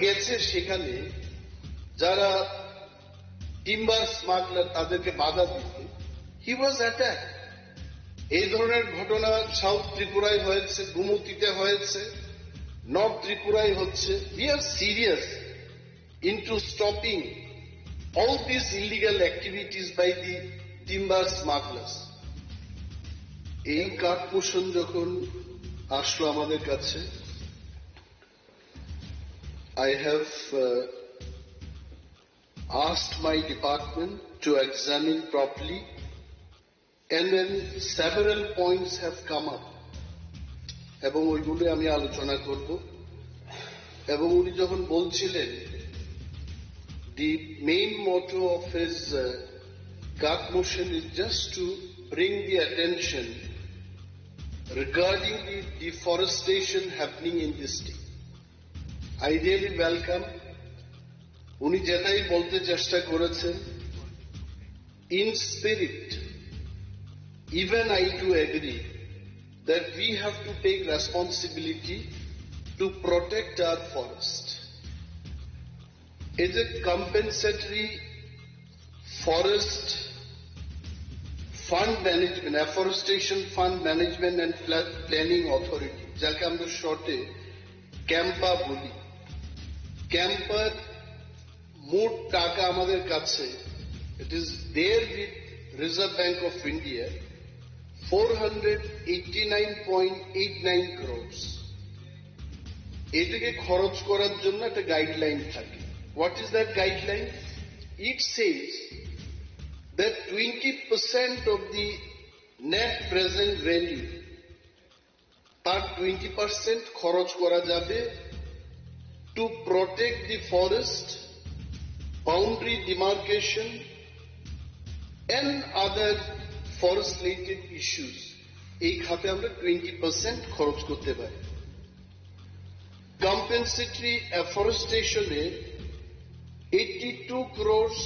গেছে সেখানে যারা টিম্বার স্মাগলার তাদেরকে বাধা দিতে, হি ওয়াজ অ্যাটাক। এই ধরনের ঘটনা সাউথ ত্রিপুরায় হয়েছে, গুমতিতে হয়েছে, নর্থ ত্রিপুরায় হচ্ছে। We are serious into stopping all these illegal activities by the timber smugglers. এই কাঠ পোষণ যখন আসলো আমাদের কাছে, I have asked my department to examine properly, and then several points have come up, এবং ওইগুলো আমি আলোচনা করব। এবং উনি যখন বলছিলেন the main motto of his Ghat motion is just to bring the attention regarding the deforestation happening in this state. I really welcome উনি যেটাই বলতে চেষ্টা করেছেন, in spirit, even I do agree that we have to take responsibility to protect our forest. Is a compensatory forest fund management, afforestation fund management and planning authority, যাকে আমরা শর্টে ক্যাম্পা বলি। ক্যাম্পার মোট টাকা আমাদের কাছে, it is there with Reserve Bank of India, 489.89 crores. এটাকে খরচ করার জন্য একটা গাইডলাইন থাকে। What is that guideline? It says that 20% of the net present value, তার 20% খরচ করা যাবে to protect the forest, boundary demarcation and other forest related issues. এই খাতে আমরা 20% খরচ করতে পারি। Compensatory afforestation এ 82 crores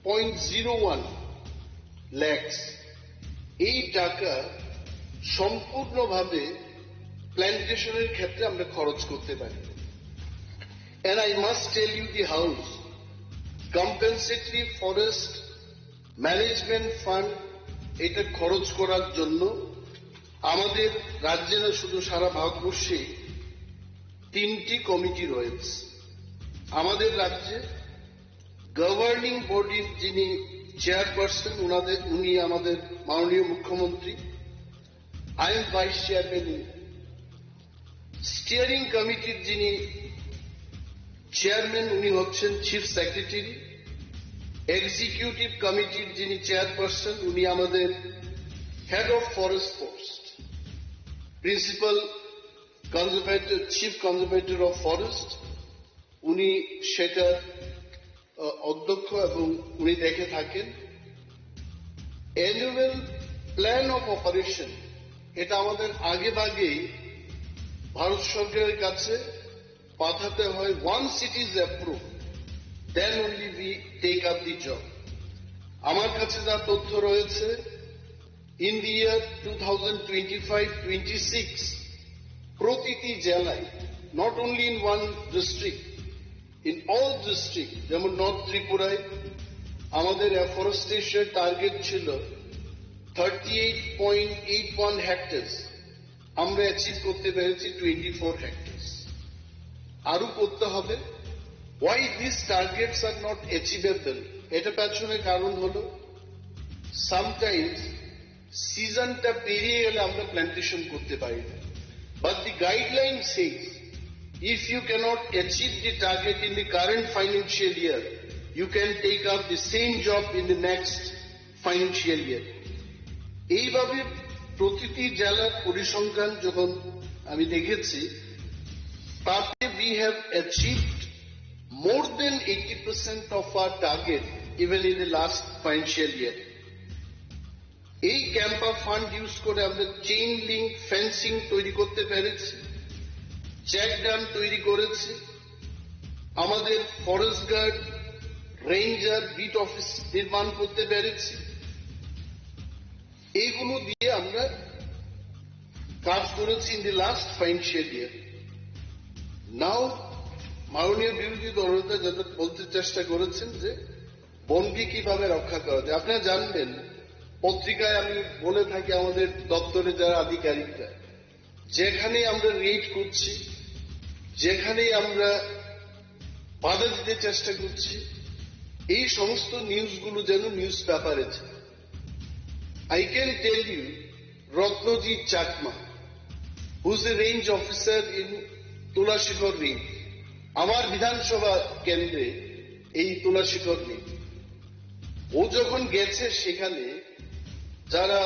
0.01 lakhs এই টাকা সম্পূর্ণভাবে প্ল্যান্টেশনের ক্ষেত্রে আমরা খরচ করতে পারি। And I must tell you the house, compensatory forest management fund এটা খরচ করার জন্য আমাদের রাজ্যে না শুধু সারা ভারতবর্ষে 3টি কমিটি রয়েছে। আমাদের রাজ্যে গভর্নিং বডির যিনি চেয়ারপারসন, উনি আমাদের মাননীয় মুখ্যমন্ত্রী, I am vice chairman. Steering কমিটির যিনি চেয়ারম্যান উনি হচ্ছেন চিফ সেক্রেটারি। এক্সিকিউটিভ কমিটির যিনি চেয়ারপারসন উনি আমাদের head of forest post, principal conservator, chief conservator of forest, উনি সেটার অধ্যক্ষ এবং উনি দেখে থাকেন। অ্যানুয়াল প্ল্যান অফ অপারেশন এটা আমাদের আগে ভাগেই ভারত সরকারের কাছে পাঠাতে হয়। Once it is approve, then only we take up the job. আমার কাছে যা তথ্য রয়েছে, ইন দি ইয়ার 2025-26 প্রতিটি জেলায়, not only in one district, in all district, যেমন নর্থ ত্রিপুরায় আমাদের অ্যাফরেস্টেশন টার্গেট ছিল 38.81 হেক্টরস, আমরা অ্যাচিভ করতে পেরেছি 24 হেক্টরস। আরো করতে হবে। Why these targets are not achievable? এটা পেছনে কারণ হলো sometimes সিজনটা পেরিয়ে গেলে আমরা প্ল্যান্টেশন করতে পারি না। But the guideline says if you cannot achieve the target in the current financial year, you can take up the same job in the next financial year. এইভাবে প্রতিটি জেলার পরিসংখ্যান যখন আমি দেখেছি, তাতে we have achieved more than 80% of our target even in the last financial year. এই Campa fund use করে আমরা চেইন লিঙ্ক ফেন্সিং তৈরি করতে পেরেছি, চেক ড্যাম তৈরি করেছি, আমাদের forest guard, ranger, beat office নির্মাণ করতে পেরেছি। এইগুলো দিয়ে আমরা কাজ করেছি in the last financial year. Now মাননীয় বিরোধী দলনেতা যারা বলতে চেষ্টা করেছেন যে বনকে কিভাবে রক্ষা করা যায়। আপনারা জানবেন, পত্রিকায় আমি বলে থাকি আমাদের দপ্তরে যারা আধিকারিকরা, যেখানে আমরা রেড করছি, যেখানে আমরা বাধা দিতে চেষ্টা করছি, এই সমস্ত নিউজগুলো যেন নিউজ পেপারে যায়। I can tell you, Ratnojit Chakma, who is a range officer in Tulashikor range, আমার বিধানসভা কেন্দ্রে এই তুলাশিখর নেই, ও যখন গেছে সেখানে যারা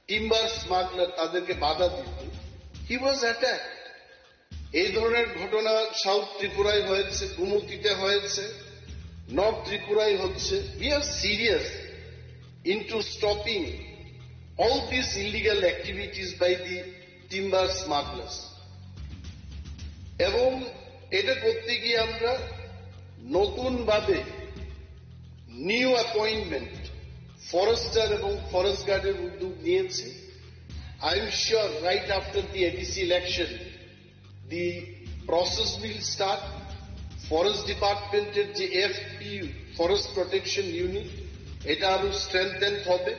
টিম্বার স্মাগলার তাদেরকে বাধা দিত, হি ওয়াজ অ্যাটাক। এই ধরনের ঘটনা সাউথ ত্রিপুরায় হয়েছে, গুমতিতে হয়েছে, নর্থ ত্রিপুরায় হচ্ছে। We are serious into stopping all these illegal activities by the timber smugglers. এবং এটা করতে গিয়ে আমরা নতুন ভাবে নিউ অ্যাপয়েন্টমেন্ট ফরেস্টার এবং ফরেস্ট গার্ডের উদ্যোগ নিয়েছি। I am sure right after the ADC election the process will start. Forest ডিপার্টমেন্টের যে এফপিইউ, ফরেস্ট প্রোটেকশন ইউনিট, এটা আরো স্ট্রেংথেন হবে।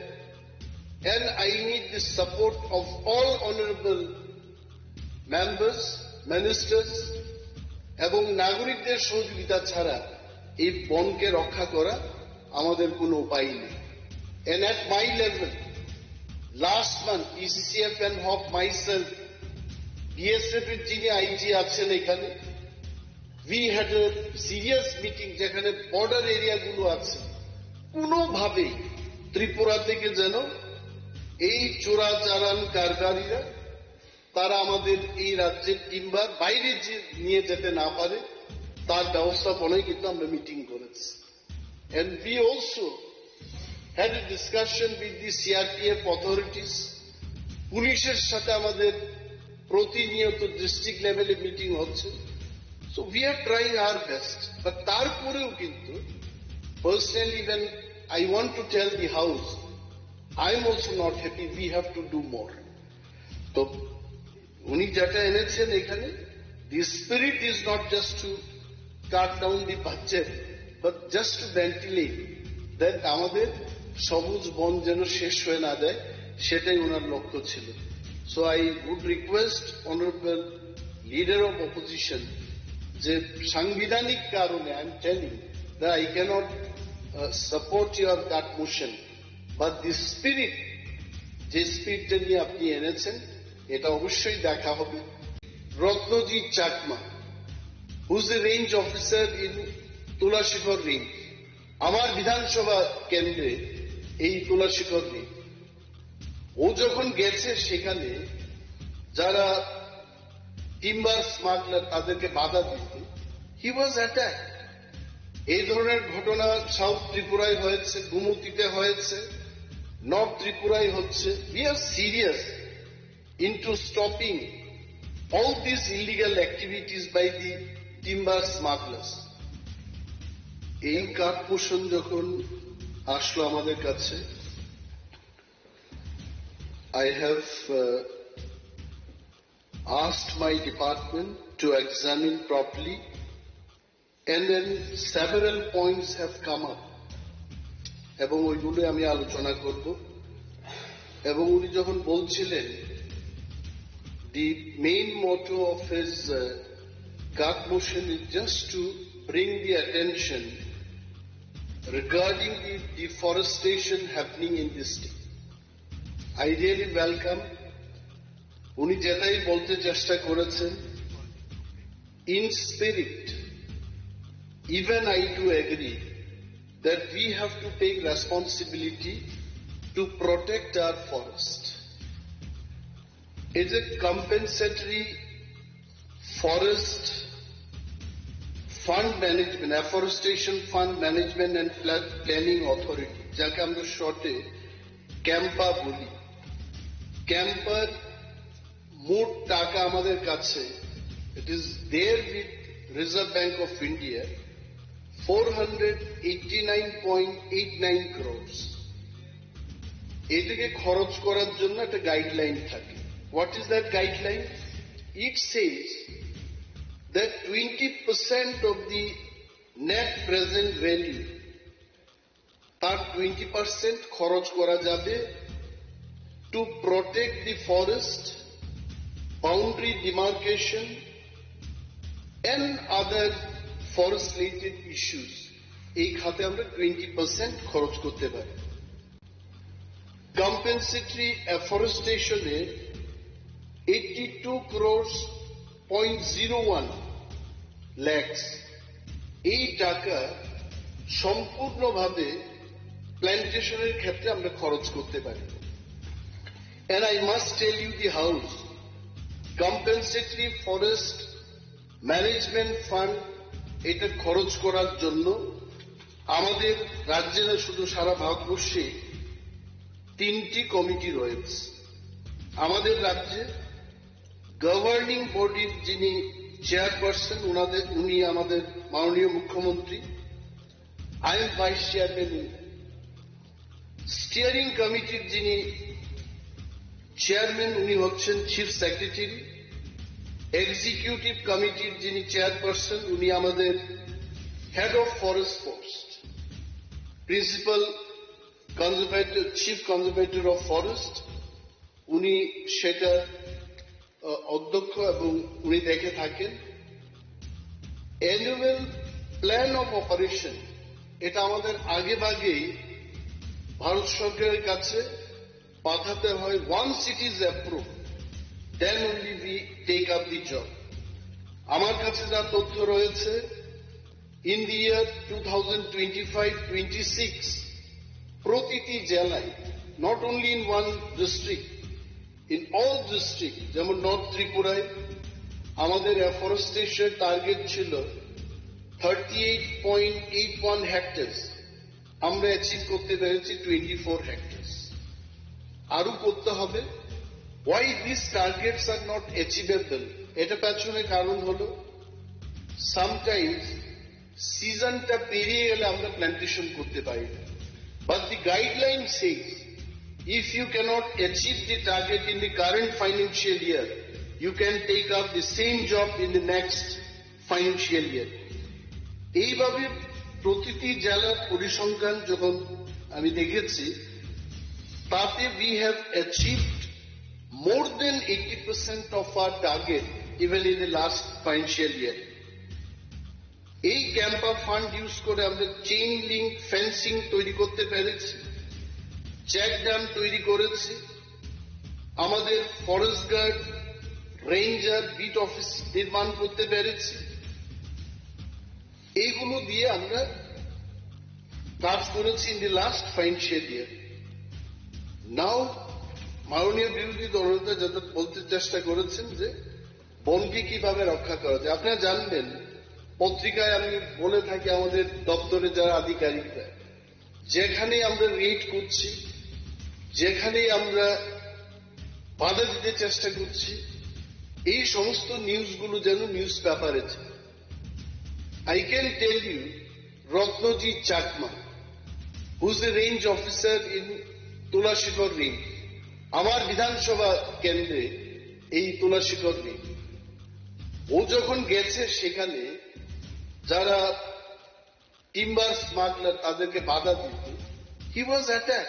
And I need the support of all honorable members, ministers এবং নাগরিকদের সহযোগিতা ছাড়া এই বনকে রক্ষা করা আমাদের কোনো উপায় নেই। And at my level, last month, PCCF and HOP, myself, BSF এর যিনি আইজি আছেন এখানে, we had a serious meeting যেখানে বর্ডার এরিয়াগুলো আছে, কোনোভাবেই ত্রিপুরা থেকে যেন এই চোরাচালান কারবারিরা তারা আমাদের এই রাজ্যের টিম্বার বাইরে নিয়ে যেতে না পারে, তার ব্যবস্থাপনায় কিন্তু আমরা মিটিং করেছি। And we also had a discussion with the CRPF authorities. পুলিশের সাথে আমাদের প্রতিনিয়ত ডিস্ট্রিক্ট লেভেলে মিটিং হচ্ছে। So we are trying our best. But তারপরেও কিন্তু personally when I want to tell the House, I am also not happy. We have to do more. তো উনি যেটা এনেছেন এখানে, the spirit is not just to cut down the budget, but just to ventilate that আমাদের সবুজ বন যেন শেষ হয়ে না যায়, সেটাই ওনার লক্ষ্য ছিল। So I would request honorable leader of opposition যে সাংবিধানিক কারণে I am telling that I cannot support your that motion, but the spirit, যে স্পিরিটটা নিয়ে আপনি এনেছেন, এটা অবশ্যই দেখা হবে। Ratnajit Chakma, who is a range officer in Tulashikhar range, আমার বিধানসভা কেন্দ্রে এই তুলাশিখর রেঞ্জ, ও যখন গেছে সেখানে যারা টিম্বার স্মাগলার তাদেরকে বাধা দিত, হি ওয়াজ অ্যাটাক। এই ধরনের ঘটনা সাউথ ত্রিপুরায় হয়েছে, গুমতিতে হয়েছে, নর্থ ত্রিপুরায় হচ্ছে। We are serious into stopping all these illegal activities by the timber smugglers. এই কাঠপোষণ যখন আসলো আমাদের কাছে, I have asked my department to examine properly, and then several points have come up, এবং ওইগুলো আমি আলোচনা করব। এবং উনি যখন বলছিলেন the main motto of his Ghat motion is just to bring the attention regarding the deforestation happening in this state. I really welcome উনি যেটাই বলতে চেষ্টা করেছেন, in spirit, even I do agree that we have to take responsibility to protect our forest. It's a compensatory forest fund management, afforestation fund management and flood planning authority, যাকে আমরা শর্টে ক্যাম্পা বলি। ক্যাম্পার মোট টাকা আমাদের কাছে, it is there with Reserve Bank of India, 489.89 crores. এটাকে খরচ করার জন্য একটা গাইডলাইন থাকে। What is that guideline? It says that 20% of the net present value তার 20% খরচ করা যাবে to protect the forest, boundary demarcation and other forest related issues. এই খাতে আমরা 20% খরচ করতে পারি। Compensatory afforestation এ 82 crores 0.01 lakhs এই টাকা সম্পূর্ণভাবে প্ল্যান্টেশনের ক্ষেত্রে আমরা খরচ করতে পারি। And I must tell you the house, compensatory forest management fund এটা খরচ করার জন্য আমাদের রাজ্যে না শুধু সারা ভারতবর্ষে 3টি কমিটি রয়েছে। আমাদের রাজ্যে গভর্নিং বডির যিনি চেয়ারপারসন উনি আমাদের মাননীয় মুখ্যমন্ত্রী, I am vice chairman. Steering কমিটির যিনি চেয়ারম্যান উনি হচ্ছেন চিফ সেক্রেটারি। এক্সিকিউটিভ কমিটির যিনি চেয়ারপারসন উনি আমাদের head of forest force, principal conservator, chief conservator of forest, উনি সেটা অধ্যক্ষ এবং উনি দেখে থাকেন। অ্যানুয়াল প্ল্যান অফ অপারেশন এটা আমাদের আগে ভাগেই ভারত সরকারের কাছে পাঠাতে হয়। once it is approved then only we take up the job. আমার কাছে যা তথ্য রয়েছে, in the year 2025-26 প্রতিটি জেলায়, not only in one district, in all districts, যেমন নর্থ ত্রিপুরায় আমাদের অ্যাফরেস্টেশন টার্গেট ছিল 38.81 হেক্টরস, আমরা অ্যাচিভ করতে পেরেছি 24 হেক্টরস। আরো করতে হবে। Why these targets are not achievable? এটা পেছনে কারণ হলো sometimes সিজনটা পেরিয়ে গেলে আমরা প্ল্যান্টেশন করতে পারি না। But the guideline says if you cannot achieve the target in the current financial year, you can take up the same job in the next financial year. এইভাবে প্রতিটি জেলার পরিসংখ্যান যখন আমি দেখেছি, তাতে we have achieved more than 80% of our target even in the last financial year. এই Campa fund use করে আমরা চেইন লিঙ্ক ফেন্সিং তৈরি করতে পেরেছি, চেক ড্যাম তৈরি করেছি, আমাদের forest guard, ranger, beat office নির্মাণ করতে পেরেছি। এইগুলো দিয়ে আমরা কাজ করেছি in the last financial year. Now মাননীয় বিরোধী দলনেতা যাদের বলতে চেষ্টা করেছেন যে বনকে কিভাবে রক্ষা করা যায়। আপনারা জানবেন, পত্রিকায় আমি বলে থাকি আমাদের দপ্তরে যারা আধিকারিকরা, যেখানেই আমরা রেড করছি, যেখানেই আমরা বাধা দিতে চেষ্টা করছি, এই সমস্ত নিউজগুলো যেন নিউজ পেপারে যায়। I can tell you, Ratnajit Chakma, who is the range officer in Tulashikor range, আমার বিধানসভা কেন্দ্রে এই তুলাশিকর রেঞ্জ, ও যখন গেছে সেখানে যারা টিম্বার স্মাগলার তাদেরকে বাধা দিত, হি ওয়াজ অ্যাটাক।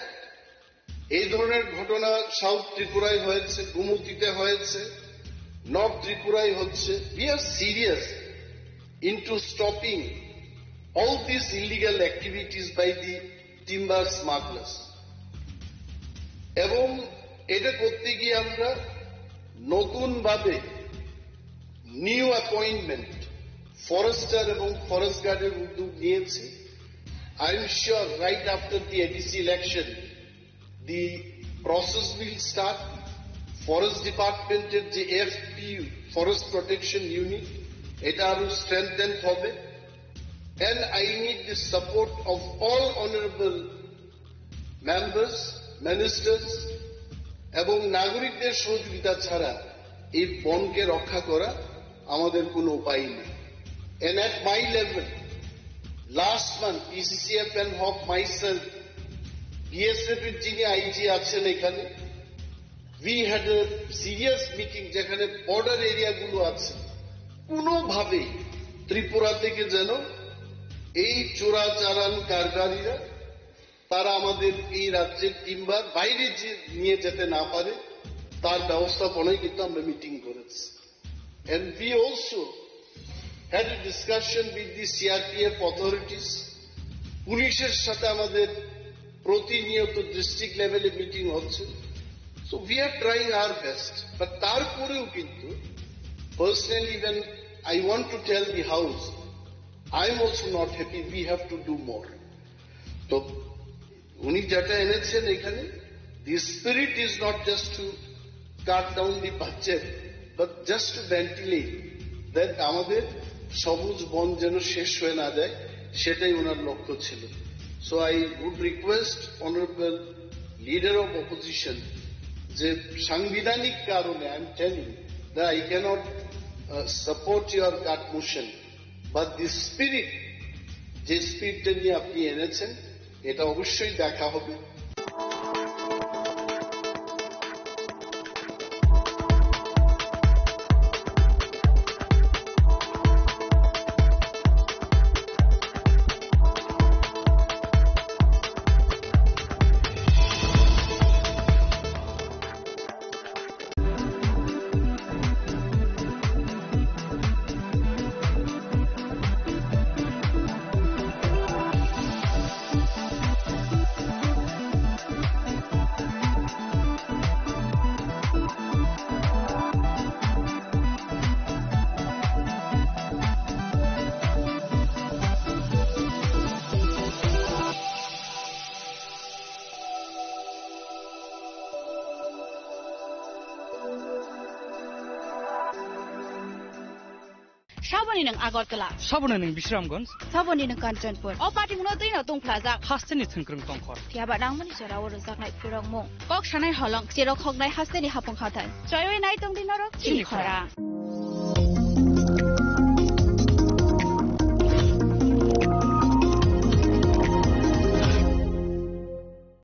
এই ধরনের ঘটনা সাউথ ত্রিপুরায় হয়েছে, গুমতিতে হয়েছে, নর্থ ত্রিপুরায় হচ্ছে। We are serious into stopping all these illegal activities by the timber smugglers. এবং এটা করতে গিয়ে আমরা নতুন ভাবে নিউ অ্যাপয়েন্টমেন্ট ফরেস্টার এবং ফরেস্ট গার্ডের উদ্যোগ নিয়েছি। I am sure right after the ADC election the process will start. Forest ডিপার্টমেন্টের যে এফপিইউ, ফরেস্ট প্রোটেকশন ইউনিট, এটা আরো স্ট্রেংথেন হবে। and I need the support of all honorable members, ministers এবং নাগরিকদের সহযোগিতা ছাড়া এই বনকে রক্ষা করা আমাদের কোনো উপায় নেই। and at my level, last month PCCF and Hawk, myself, BSF এর যিনি আইজি আছেন এখানে, we had a serious meeting যেখানে বর্ডার এরিয়া গুলো আছে, কোনোভাবেই ত্রিপুরা থেকে যেন এই চোরাচালান কারবারিরা তারা আমাদের এই রাজ্যের টিম্বার বাইরে নিয়ে যেতে না পারে তার ব্যবস্থাপনায় কিন্তু আমরা মিটিং করেছি। And we also had a discussion with the CRPF authorities. পুলিশের সাথে আমাদের প্রতিনিয়ত ডিস্ট্রিক্ট লেভেলে মিটিং হচ্ছে। So we are trying our best. But তারপরেও কিন্তু personally when I want to tell the house, I'm also not happy. We have to do more. তো উনি যেটা এনেছেন এখানে, the spirit is not just to cut down the budget, but just to ventilate that আমাদের সবুজ বন যেন শেষ হয়ে না যায়, সেটাই ওনার লক্ষ্য ছিল। So I would request honorable leader of opposition যে সাংবিধানিক কারণে I am telling that I cannot support your cut motion, but the spirit, যে স্পিরিটটা নিয়ে আপনি এনেছেন এটা অবশ্যই দেখা হবে। Saboni ng Agartala. Saboni ng Bisramganj. Saboni ng Kanchanpur. O pati mo na din na tong plaza. Haste ni Thunkrung Tongkhor. Kaya ba nang mani sara wala sak nai purang mo. Kok sanay halong sirok hog nai haste ni hapong khatan. Choy nai tong dinarok chini khara.